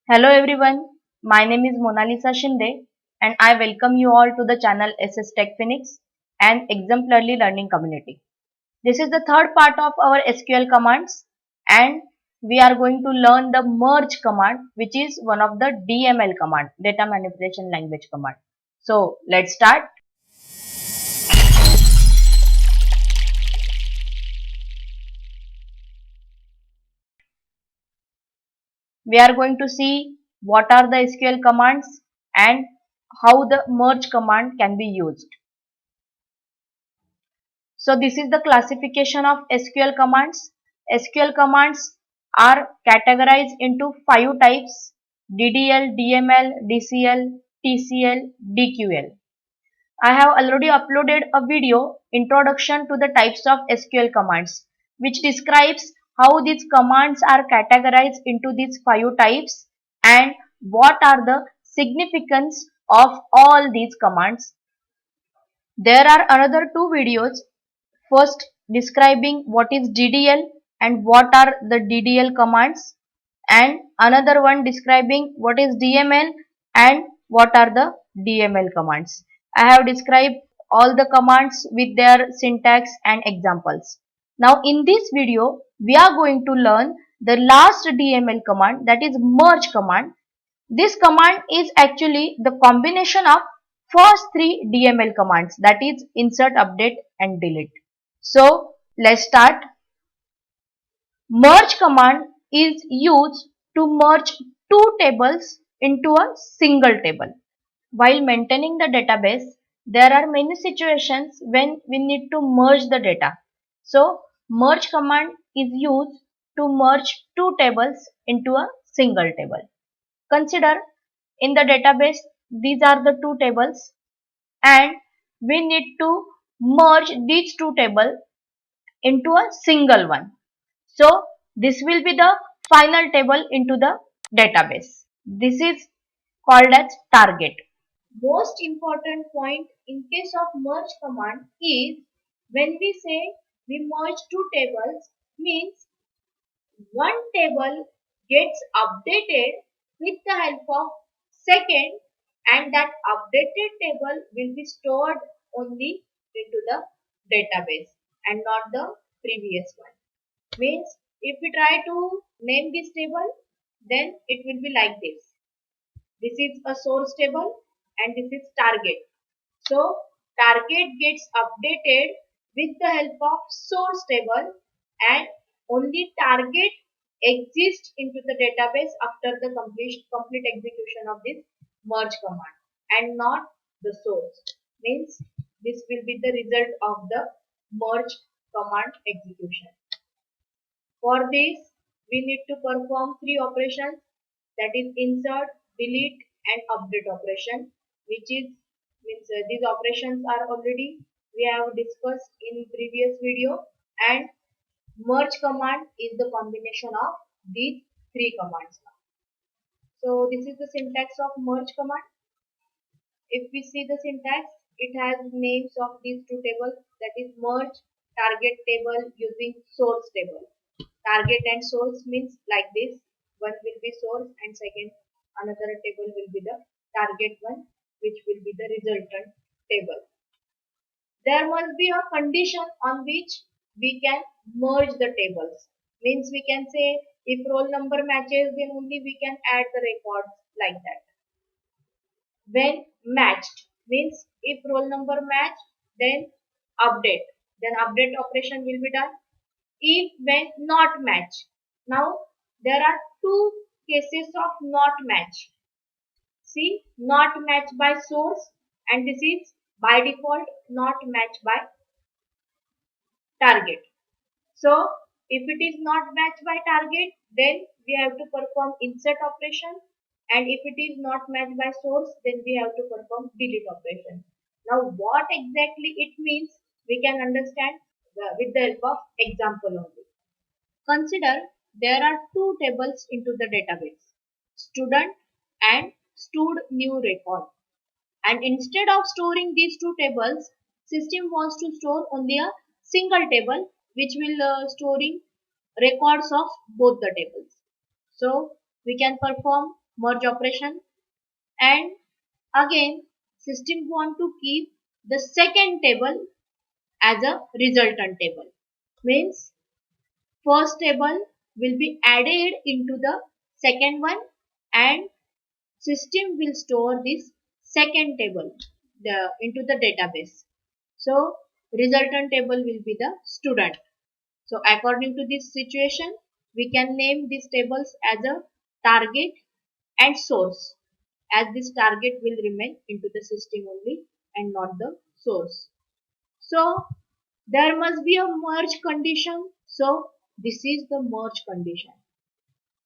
Hello everyone, my name is Monalisa Shinde and I welcome you all to the channel SS Tech Phoenix and Exemplarly Learning Community. This is the third part of our SQL commands and we are going to learn the merge command, which is one of the DML command, data manipulation language command. So let's start. We are going to see what are the SQL commands and how the merge command can be used. So this is the classification of SQL commands. SQL commands are categorized into 5 types: DDL, DML, DCL, TCL, DQL. I have already uploaded a video, Introduction to the Types of SQL Commands, which describes how these commands are categorized into these 5 types and what are the significance of all these commands. There are another 2 videos. First, describing what is DDL and what are the DDL commands, and another one describing what is DML and what are the DML commands. I have described all the commands with their syntax and examples. Now in this video, we are going to learn the last DML command, that is merge command. This command is actually the combination of first 3 DML commands, that is insert, update and delete. So let's start. Merge command is used to merge 2 tables into a single table. While maintaining the database, there are many situations when we need to merge the data. So merge command is used to merge 2 tables into a single table. Consider in the database these are the 2 tables and we need to merge these 2 tables into a single one. So this will be the final table into the database. This is called as target. Most important point in case of merge command is when we say we merge 2 tables, means one table gets updated with the help of second, and that updated table will be stored only into the database and not the previous one. Means if we try to name this table, then it will be like this. This is a source table and this is target. So target gets updated with the help of source table and only target exists into the database after the complete execution of this merge command and not the source. Means this will be the result of the merge command execution. For this, we need to perform 3 operations, that is insert, delete and update operation, which is means these operations are already we have discussed in previous video, and merge command is the combination of these 3 commands. So this is the syntax of merge command. If we see the syntax, it has names of these 2 tables, that is merge target table using source table. Target and source means like this. One will be source and second another table will be the target one, which will be the resultant table. There must be a condition on which we can merge the tables. Means we can say if roll number matches, then only we can add the records like that. When matched means if roll number match, then update. Then update operation will be done. If when not match. Now there are 2 cases of not match. See, not match by source and this is by default not match by target. So if it is not matched by target, then we have to perform insert operation, and if it is not matched by source, then we have to perform delete operation. Now what exactly it means we can understand with the help of example only. Consider there are 2 tables into the database, student and stored new record. And instead of storing these 2 tables, system wants to store only a single table which will storing records of both the tables. So we can perform merge operation, and again system want to keep the second table as a resultant table. Means first table will be added into the second one, and system will store this second table into the database. So resultant table will be the student. So according to this situation, we can name these tables as a target and source, as this target will remain into the system only and not the source. So there must be a merge condition. So this is the merge condition.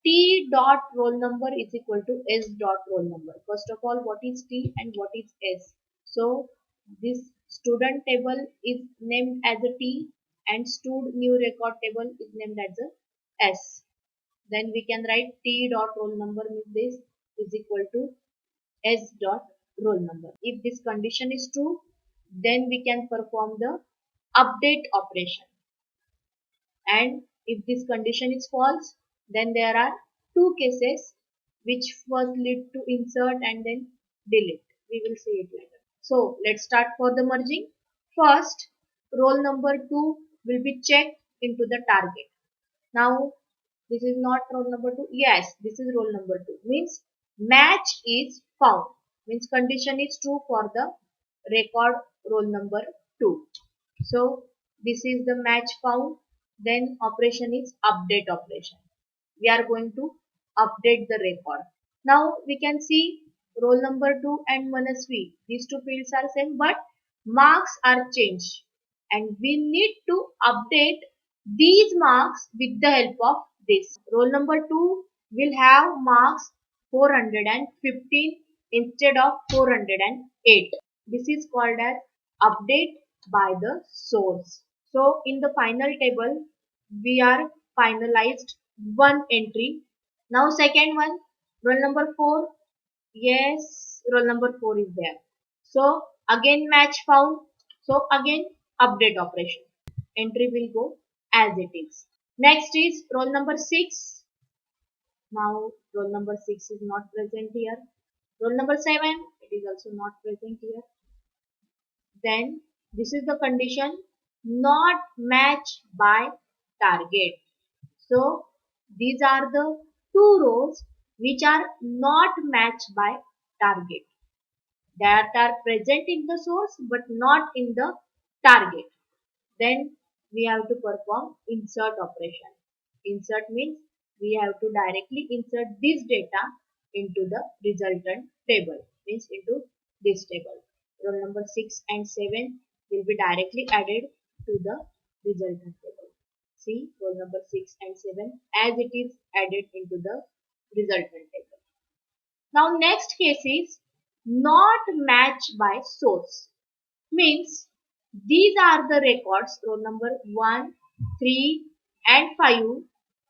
T dot roll number is equal to S dot roll number. First of all, what is T and what is S? So this student table is named as a T and stud new record table is named as a S. Then we can write T dot roll number with this is equal to S dot roll number. If this condition is true, then we can perform the update operation. And if this condition is false, then there are two cases which first lead to insert and then delete. We will see it later. So let's start for the merging. First, roll number 2 will be checked into the target. Now, this is not roll number 2. Yes, this is roll number 2. Means match is found. Means condition is true for the record roll number 2. So this is the match found. Then operation is update operation. We are going to update the record. Now we can see roll number 2 and Manasvi. These two fields are same, but marks are changed, and we need to update these marks with the help of this. Roll number 2 will have marks 415 instead of 408. This is called as update by the source. So in the final table, we are finalized one entry. Now second one, roll number 4. Yes, roll number 4 is there. So again match found. So again update operation. Entry will go as it is. Next is roll number 6. Now roll number 6 is not present here. Roll number 7, it is also not present here. Then this is the condition, not matched by target. So these are the two rows which are not matched by target. That are present in the source but not in the target. Then we have to perform insert operation. Insert means we have to directly insert this data into the resultant table, means into this table. Roll number 6 and 7 will be directly added to the resultant table. See, roll number 6 and 7 as it is added into the resultant table. Now next case is not matched by source. Means these are the records, roll number 1, 3 and 5,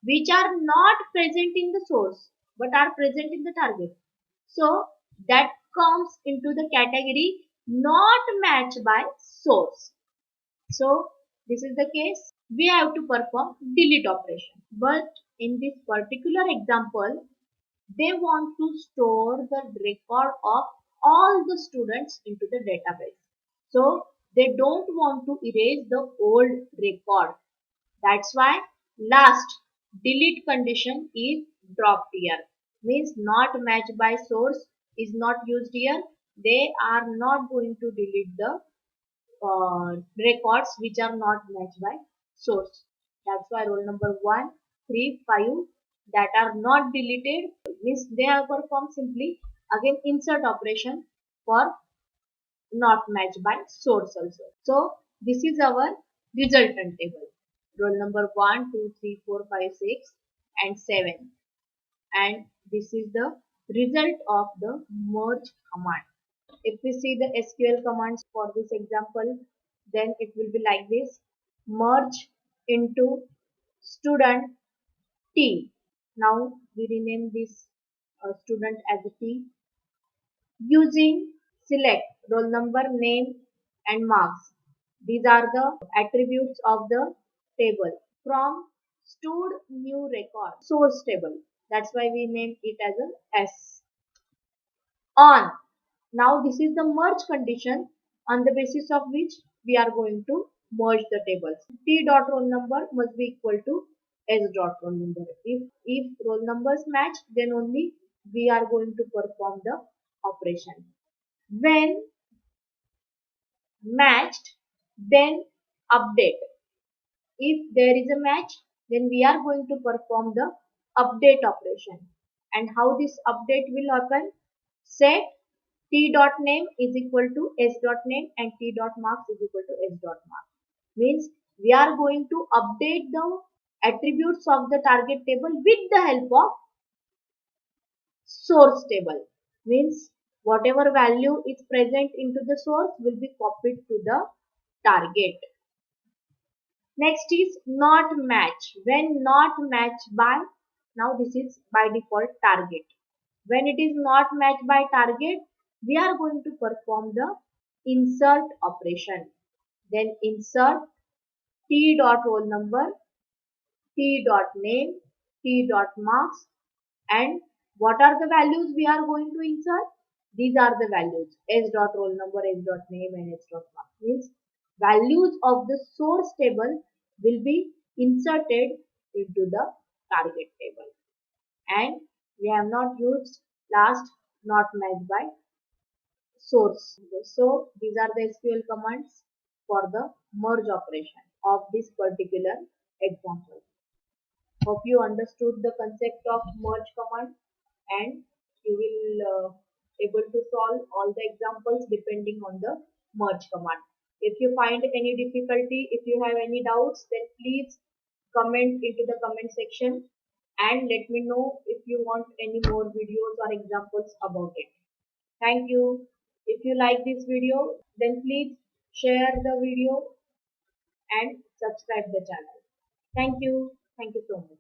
which are not present in the source but are present in the target. So that comes into the category not matched by source. So this is the case. We have to perform delete operation. But in this particular example, they want to store the record of all the students into the database. So they don't want to erase the old record. That's why last delete condition is dropped here. Means not matched by source is not used here. They are not going to delete the records which are not matched by source. That's why roll number 1, 3, 5 that are not deleted means they have performed simply again insert operation for not matched by source also. So this is our resultant table. Roll number 1, 2, 3, 4, 5, 6 and 7. And this is the result of the merge command. If we see the SQL commands for this example, then it will be like this. Merge into student T. Now we rename this student as a T using select roll number, name and marks. These are the attributes of the table from stored new record source table. That's why we name it as a S. on. Now this is the merge condition on the basis of which we are going to merge the tables. T dot roll number must be equal to S dot roll number. If roll numbers match, then only we are going to perform the operation. When matched, then update. If there is a match, then we are going to perform the update operation. And how this update will happen? Set t dot name is equal to s dot name and t dot marks is equal to s dot marks. Means we are going to update the attributes of the target table with the help of source table. Means whatever value is present into the source will be copied to the target. Next is not match. When not matched by, now this is by default target. When it is not matched by target, we are going to perform the insert operation. Then insert t dot roll number, t dot name, t dot marks, and what are the values we are going to insert? These are the values s dot roll number, s dot name, and s dot marks. Means values of the source table will be inserted into the target table. And we have not used last not matched by source. So these are the SQL commands for the merge operation of this particular example. Hope you understood the concept of merge command and you will able to solve all the examples depending on the merge command. If you find any difficulty, if you have any doubts, then please comment into the comment section and let me know if you want any more videos or examples about it. Thank you. If you like this video, then please share the video and subscribe the channel. Thank you. Thank you so much.